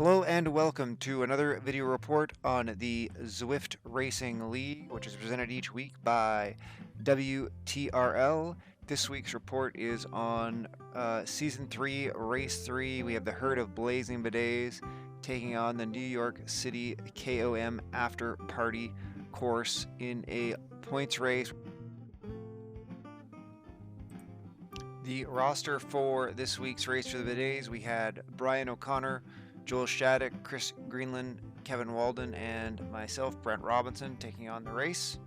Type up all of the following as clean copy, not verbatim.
Hello and welcome to another video report on the Zwift Racing League, which is presented each week by WTRL. This week's report is on Season 3, Race 3. We have the Herd of Blazing Bidets taking on the New York City KOM After Party course in a points race. The roster for this week's race for the Bidets, we had Brian O'Connor, Joel Shattuck, Chris Greenland, Kevin Walden, and myself, Brent Robinson, taking on the race.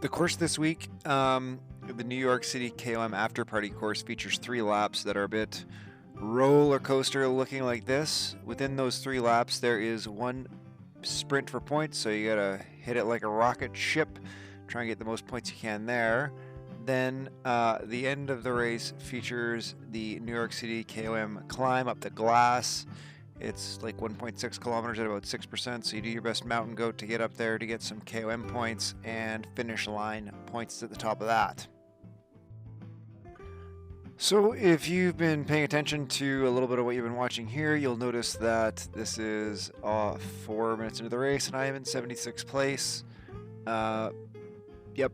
The course this week, the New York City KOM After Party course, features 3 laps that are a bit roller coaster looking like this. Within those 3 laps, there is 1 sprint for points, so you gotta hit it like a rocket ship, try and get the most points you can there. Then the end of the race features the New York City KOM climb up the glass. It's like 1.6 kilometers at about 6%, so you do your best mountain goat to get up there to get some KOM points and finish line points at the top of that. So if you've been paying attention to a little bit of what you've been watching here, you'll notice that this is 4 minutes into the race and I am in 76th place. Yep,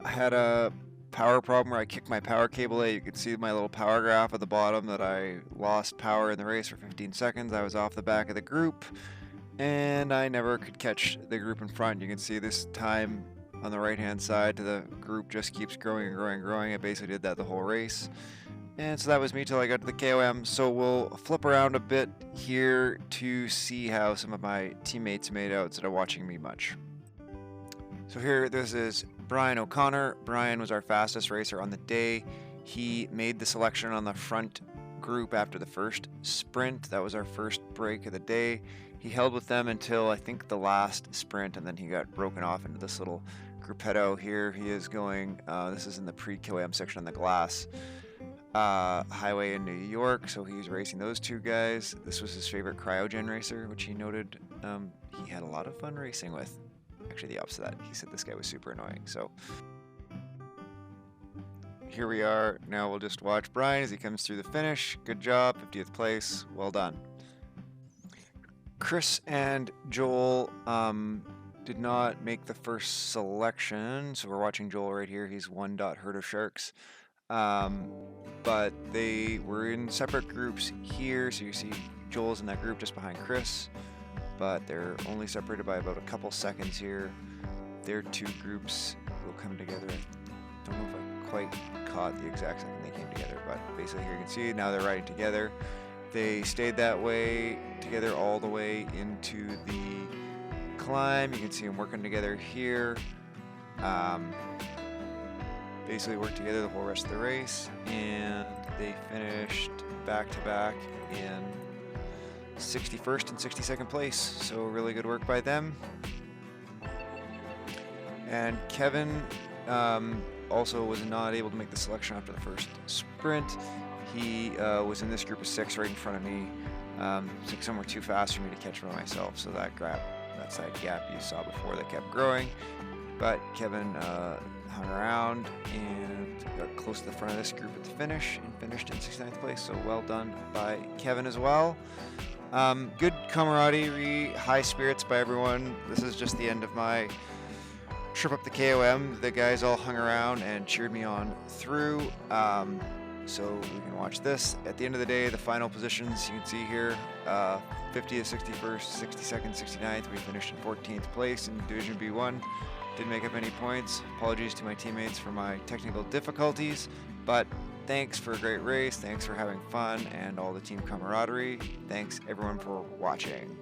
I had a power problem where I kicked my power cable out. You can see my little power graph at the bottom that I lost power in the race for 15 seconds. I was off the back of the group and I never could catch the group in front. You can see this time on the right hand side to the group just keeps growing and growing and growing. I basically did that the whole race. And so that was me till I got to the KOM. So we'll flip around a bit here to see how some of my teammates made out instead of watching me much. So here, this is Brian O'Connor. Brian was our fastest racer on the day. He made the selection on the front group after the first sprint. That was our first break of the day. He held with them until I think the last sprint, and then he got broken off into this little gruppetto. Here he is going, this is in the pre-KOM section on the glass highway in New York, so he's racing those 2 guys. This was his favorite cryogen racer, which he noted he had a lot of fun racing with. Actually, the opposite of that. He said this guy was super annoying. So here we are. Now we'll just watch Brian as he comes through the finish. Good job, 50th place. Well done. Chris and Joel did not make the first selection, so we're watching Joel right here. He's 1. Herd of Sharks. But they were in separate groups here, so you see Joel's in that group just behind Chris. But they're only separated by about a couple seconds here. Their 2 groups will come together. I don't know if I quite caught the exact second they came together, but basically here you can see now they're riding together. They stayed that way together all the way into the climb. You can see them working together here. Basically worked together the whole rest of the race, and they finished back to back in 61st and 62nd place, so really good work by them. And Kevin also was not able to make the selection after the first sprint. He was in this group of 6 right in front of me. 6 of them were too fast for me to catch by myself, so that side gap you saw before that kept growing. But Kevin hung around and got close to the front of this group at the finish and finished in 69th place, so well done by Kevin as well. Good camaraderie, high spirits by everyone. This is just the end of my trip up the KOM. The guys all hung around and cheered me on through. So we can watch this. At the end of the day, the final positions you can see here, 50th, 61st, 62nd, 69th. We finished in 14th place in Division B1. Didn't make up any points. Apologies to my teammates for my technical difficulties, but thanks for a great race, thanks for having fun, and all the team camaraderie. Thanks everyone for watching.